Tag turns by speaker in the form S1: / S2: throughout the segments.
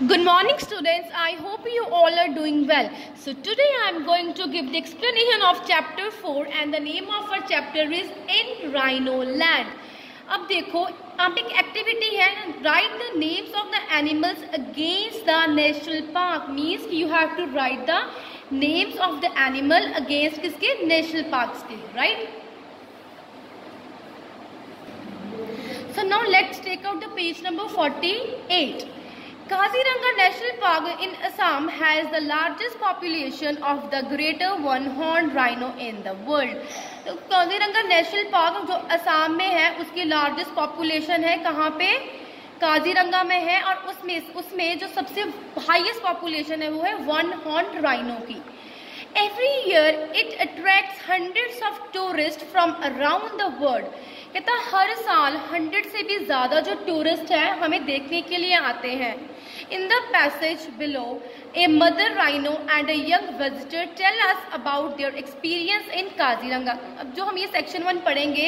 S1: Good morning students, I hope you all are doing well. So today I am going to give the explanation of chapter 4 and the name of our chapter is In Rhino Land. अब देखो आप एक activity है, write the names of the animals against the national park. Means you have to write the names of the animal against किसके, national parks के, right. So now let's take out the page number 48. Kaziranga National Park in Assam has the largest population of the greater one-horned rhino in the world. तो Kaziranga national park जो असम में है उसकी largest population है कहाँ पे, काजीरंगा में है. और उसमें जो सबसे हाईएस्ट पॉपुलेशन है वो है वन हॉर्न्ड राइनो की. Every year it attracts hundreds of tourists from around the world. कहता हर साल 100 से भी ज़्यादा जो टूरिस्ट हैं हमें देखने के लिए आते हैं. In the passage below, a mother rhino and a young visitor tell us about their experience in Kaziranga. अब जो हम ये सेक्शन 1 पढ़ेंगे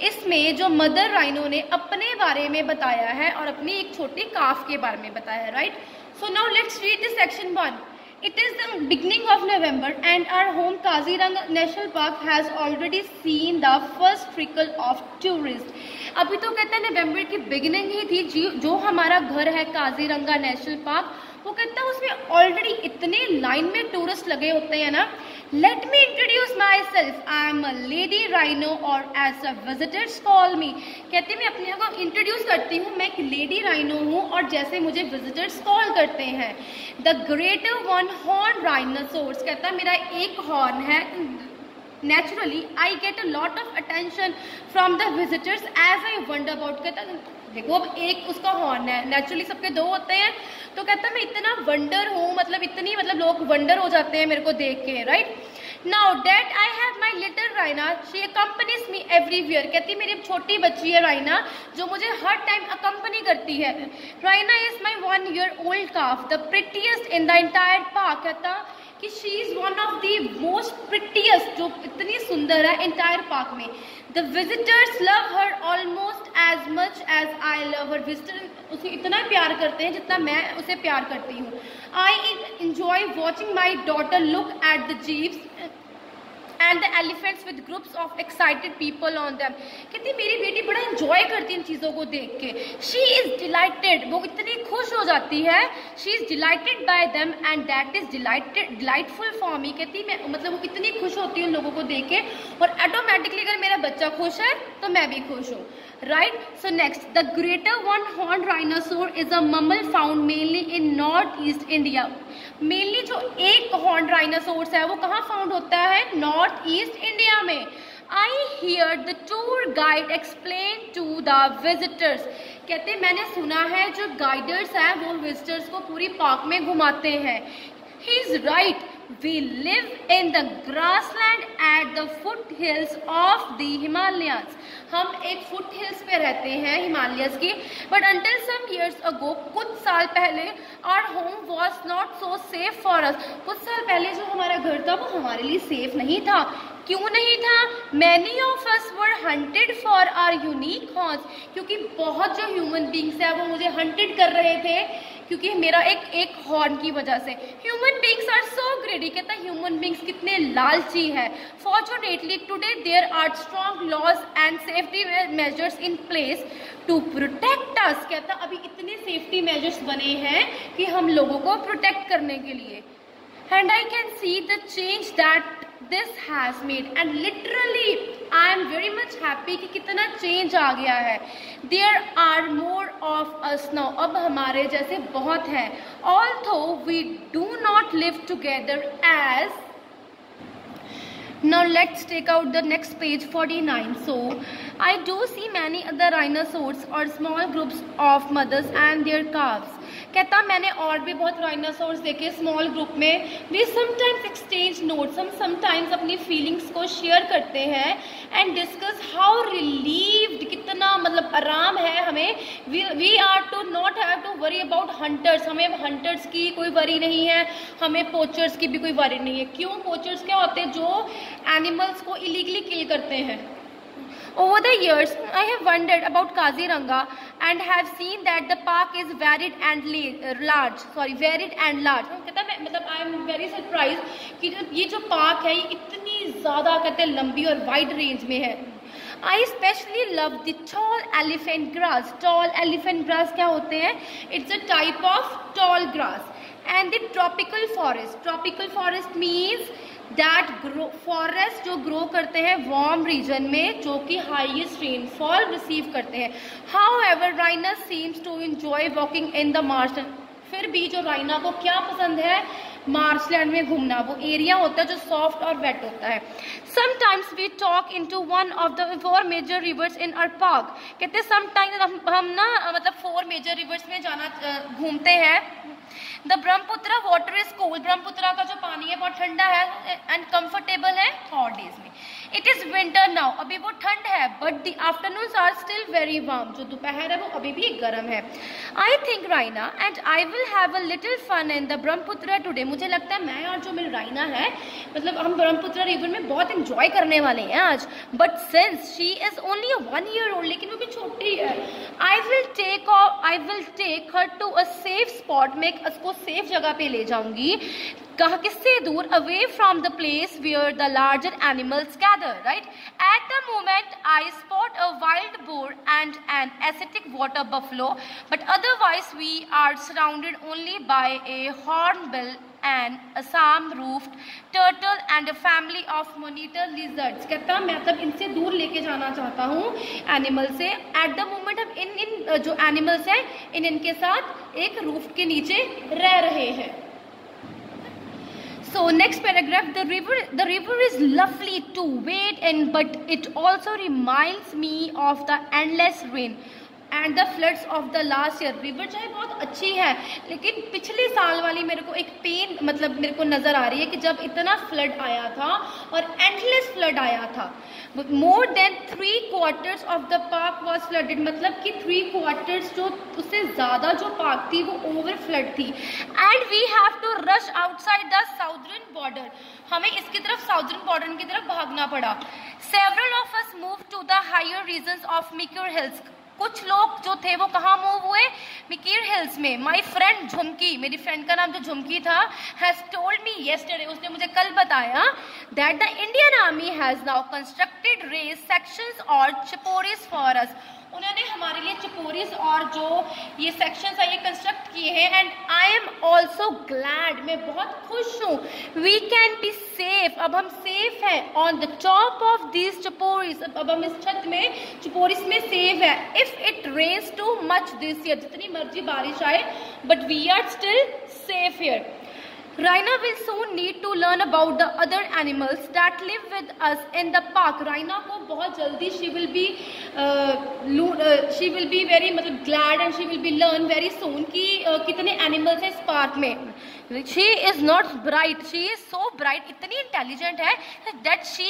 S1: इसमें जो मदर राइनो ने अपने बारे में बताया है और अपनी एक छोटी काफ के बारे में बताया है, right. So now let's read the section 1. It is the beginning of November and our home Kaziranga National Park has already seen the first trickle of tourists. अभी तो कहते हैं नवंबर की बिगिनिंग ही थी. जो हमारा घर है काजीरंगा नेशनल पार्क वो कहता है उसमें ऑलरेडी इतने लाइन में टूरिस्ट लगे होते हैं ना. Let me introduce myself, I am a lady rhino और as a visitors call me. कहते मैं अपने आप को इंट्रोड्यूस करती हूँ, मैं एक लेडी राइनो हूँ और जैसे मुझे विजिटर्स कॉल करते हैं. The greater one horn rhinoceros कहता मेरा एक हॉर्न है. Naturally, I get a lot of attention from the visitors as I wonder about. कहता देखो अब एक उसका हॉर्न है, नेचुरली सबके दो होते हैं, तो कहता मैं इतना वंडर हूँ, मतलब लोग वंडर हो जाते हैं मेरे को देख के, right. Now that I have my little राइना, she accompanies me everywhere. कहती मेरी छोटी बच्ची है राइना जो मुझे हर टाइम अकम्पनी करती है. Raina is my 1 year old calf, the prettiest in the entire park. कहता कि she is one of the most prettiest, जो इतनी सुंदर है एंटायर पार्क में. The visitors love her almost as much as I love her. Visitor उसे इतना प्यार करते हैं जितना मैं उसे प्यार करती हूँ. I enjoy watching my daughter look at the jeeps and the elephants with groups of excited people on them. कहती मेरी बेटी बड़ा इंजॉय करती है इन चीज़ों को देख के. शी इज़ डिलाइटेड, वो इतनी खुश हो जाती है. She is dilated bye them and that is delightful for me. कहती मैं मतलब वो कितनी खुश होती है उन लोगों को देख के और ऑटोमेटिकली अगर मेरा बच्चा खुश है तो मैं भी खुश हूँ, right. So next, the greater one-horned rhinoceros is a mammal found mainly in northeast India. Mainly जो एक horned rhinoceros है वो कहाँ found होता है, northeast India में. I hear the tour guide explain to the visitors. कहते मैंने सुना है जो गाइडर्स हैं वो विजिटर्स को पूरी पार्क में घुमाते हैं. He is right. We live in the grassland at the foothills of the Himalayas. हम एक फुट हिल्स पे रहते हैं हिमालयस की. But until some years ago, कुछ साल पहले, our home was not so safe for us. कुछ साल पहले जो हमारा घर था वो हमारे लिए सेफ नहीं था. क्यों नहीं था? Many of us were hunted for our unique horns. क्योंकि बहुत जो ह्यूमन बींग्स है वो मुझे हंटेड कर रहे थे क्योंकि मेरा एक हॉर्न की वजह से. Human beings are so greedy. कहता है ह्यूमन बींग्स कितने लालची है. Fortunately today there are strong laws and safety measures in place to protect us. कहता अभी इतने सेफ्टी मेजर्स बने हैं कि हम लोगों को प्रोटेक्ट करने के लिए. And I can see the change that this has made and literally I am very much happy कि कितना चेंज आ गया है. There are more of us now. अब हमारे जैसे बहुत हैं. Although we do not live together as. Now let's take out the next page 49. So I do see many other rhinoceros or small groups of mothers and their calves. कहता मैंने और भी बहुत राइनोसोर्स देखे स्मॉल ग्रुप में. We sometimes exchange notes, हम sometimes अपनी feelings को शेयर करते हैं एंड डिस्कस हाउ रिलीव्ड, कितना मतलब आराम है हमें. We are to not have to worry about hunters. हमें हंटर्स की कोई वरी नहीं है, हमें पोचर्स की भी कोई वरी नहीं है. क्यों? पोचर्स क्या होते हैं? जो एनिमल्स को इलीगली किल करते हैं Over the years, I have wondered about Kaziranga and have seen that the park is varied and large. Varied and large. कहता है मतलब I am very surprised कि ये जो park है ये इतनी ज़्यादा कहते हैं लंबी और wide range में है. I especially love the tall elephant grass. Tall elephant grass क्या होते हैं? It's a type of tall grass. And the tropical forest. Tropical forest means that forest जो grow करते हैं warm region में जो कि highest rainfall receive करते हैं. However, Raina seems to enjoy walking in the marshland. फिर भी जो राइना को क्या पसंद है? मार्शलैंड में घूमना. वो एरिया होता है जो सॉफ्ट और वेट होता है. Sometimes we talk into one of the 4 major rivers in our park. कहते हैं समटाइम्स हम ना मतलब 4 मेजर रिवर्स में जाना घूमते हैं. The Brahmaputra water is cool. Brahmaputra का जो पानी है बहुत ठंडा है एंड कंफर्टेबल है हॉट डेज में. It is winter now. अभी वो ठंड है but the afternoons are still very warm. जो दोपहर है वो अभी भी गर्म है. I think Raina and I will have a little fun in the Brahmaputra today. मुझे लगता है मैं और जो मेरी राइना है मतलब हम ब्रह्मपुत्रा रिवर में बहुत इंजॉय करने वाले हैं आज. But since she is only 1 year old, लेकिन वो भी छोटी है, I will take her to a safe spot. मैं उसको सेफ जगह पे ले जाऊंगी. कहा किससे दूर? Away from the place where the larger animals gather. Right at the moment I spot a wild boar and an Asiatic water buffalo, but otherwise we are surrounded only by a hornbill and Assam roofed turtle and a family of monitor lizards. कहता मैं मतलब इनसे दूर लेके जाना चाहता हूँ animal से. एट द मोमेंट हम इन जो एनिमल्स हैं इनके साथ एक रूफ के नीचे रह रहे हैं. So next paragraph, the river is lovely to wade in, but it also reminds me of the endless rain and the floods of the last year. River चाहे बहुत अच्छी है लेकिन पिछले साल वाली मेरे को एक पेन मतलब मेरे को नज़र आ रही है कि जब इतना फ्लड आया था और एंडलेस फ्लड आया था. More than 3/4 of the park was flooded. मतलब कि 3/4 जो उससे ज़्यादा जो पार्क थी वो ओवर फ्लड थी. And we have to rush outside the southern border. हमें इसकी तरफ साउदर्न बॉर्डर की तरफ भागना पड़ा. Several of us move to the higher regions of Mikir hills. कुछ लोग जो थे वो कहाँ मूव हुए? मिकीर हिल्स में. माई फ्रेंड झुमकी, मेरी फ्रेंड का नाम जो झुमकी था, हैज टोल्ड मी येस्टरडे, उसने मुझे कल बताया that the Indian army has now constructed race sections और चिपोरीज फॉर अस. उन्होंने हमारे लिए चिपोरीज और जो ये सेक्शंस है ये कंस्ट्रक्ट किए हैं. And I am also glad, मैं बहुत खुश हूँ. वी कैन बी सेफ, अब हम सेफ हैं. On the top of this chaporis, अब हम इस छत में चिपोरीज में सेफ है. If it rains too much this year, जितनी मर्जी बारिश आए but we are still safe here. Raina will soon need to learn about the other animals that live with us in the park. Raina को बहुत जल्दी she will be very मतलब glad and she will be learn very soon कि कितने animals हैं इस park में. She is not bright, she is so bright, इतनी intelligent है that she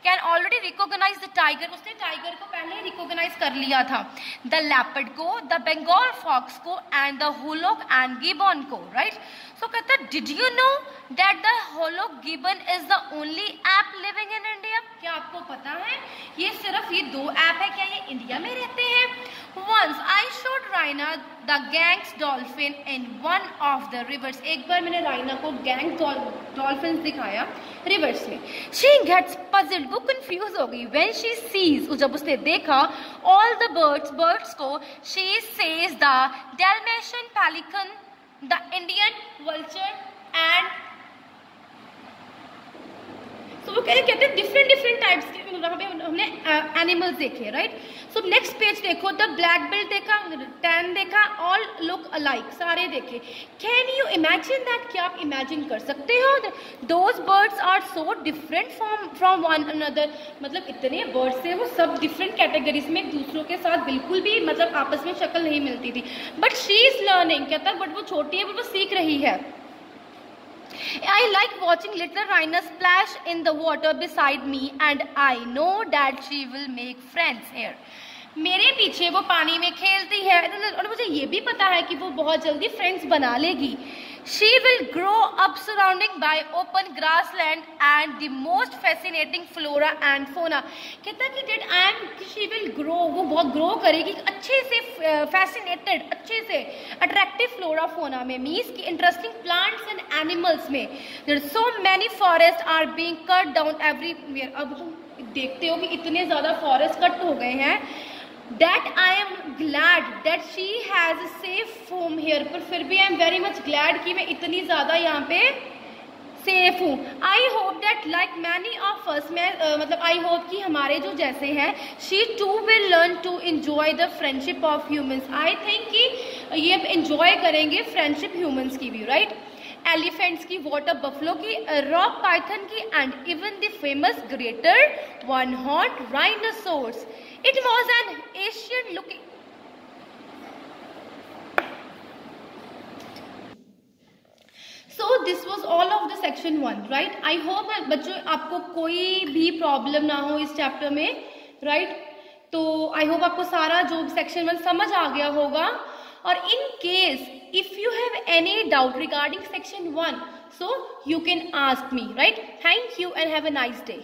S1: can already recognize the tiger. उसने टाइगर को पहले रिकॉग्नाइज कर लिया था. द लेपर्ड को, द बंगाल फॉक्स को and the hoolock and gibbon को. राइट सो कहता है did you know that the hoolock gibbon is the only ape living in India. क्या आपको पता है ये सिर्फ ये 2 ऐप है? क्या ये इंडिया में रहते हैं? Once I showed Raina the Ganges dolphin in one of the rivers. एक बार मैंने राइना को गैंग डॉल्फिन दिखाया रिवर्स में. She gets puzzled, वो कंफ्यूज हो गई. When she sees, जब उसने देखा all the birds को, she says the Dalmatian pelican, the Indian vulture and तो वो कहते हैं डिफरेंट टाइप्स के हमने एनिमल्स देखे. राइट सो नेक्स्ट पेज देखो. द ब्लैक बिल देखा, टैन देखा, ऑल लुक अलाइक, सारे देखे. Can you imagine that? क्या आप इमेजिन कर सकते हो? Those birds are so different from one another. मतलब इतने बर्ड्स थे वो सब डिफरेंट कैटेगरीज में एक दूसरों के साथ बिल्कुल भी मतलब आपस में शक्ल नहीं मिलती थी. But she is learning. कहता है बट वो छोटी है, वो सीख रही है. I like watching little Raina splash in the water beside me and I know that she will make friends here. मेरे पीछे वो पानी में खेलती है और मुझे ये भी पता है कि वो बहुत जल्दी फ्रेंड्स बना लेगी। She will grow up surrounded by open grassland and the most fascinating flora and fauna। कहता कि did I am she will grow, वो बहुत grow करेगी अच्छे से, fascinated अच्छे से attractive flora fauna में, means कि interesting plants and animals में। There are so many forests are being cut down everywhere। अब तुम देखते हो कि इतने ज़्यादा forest कट हो गए हैं। That I am glad that she has a safe home here। पर फिर भी I am very much glad कि मैं इतनी ज़्यादा यहाँ पे सेफ हूँ। I hope that like many of us, मैं मतलब I hope कि हमारे जो जैसे हैं, she too will learn to enjoy the friendship of humans। I think कि ये enjoy करेंगे friendship humans की भी, right? एलिफेंट्स की, वाटर बफलो की, रॉक पाइथन की and even the famous greater one horn rhinoceros. It was an Asian looking. So this was all of the section 1, right. I hope बच्चों आपको कोई भी problem ना हो इस चैप्टर में, राइट। तो आई होप आपको सारा जो सेक्शन 1 समझ आ गया होगा। और in case if you have any doubt regarding section 1, so you can ask me, right? Thank you and have a nice day.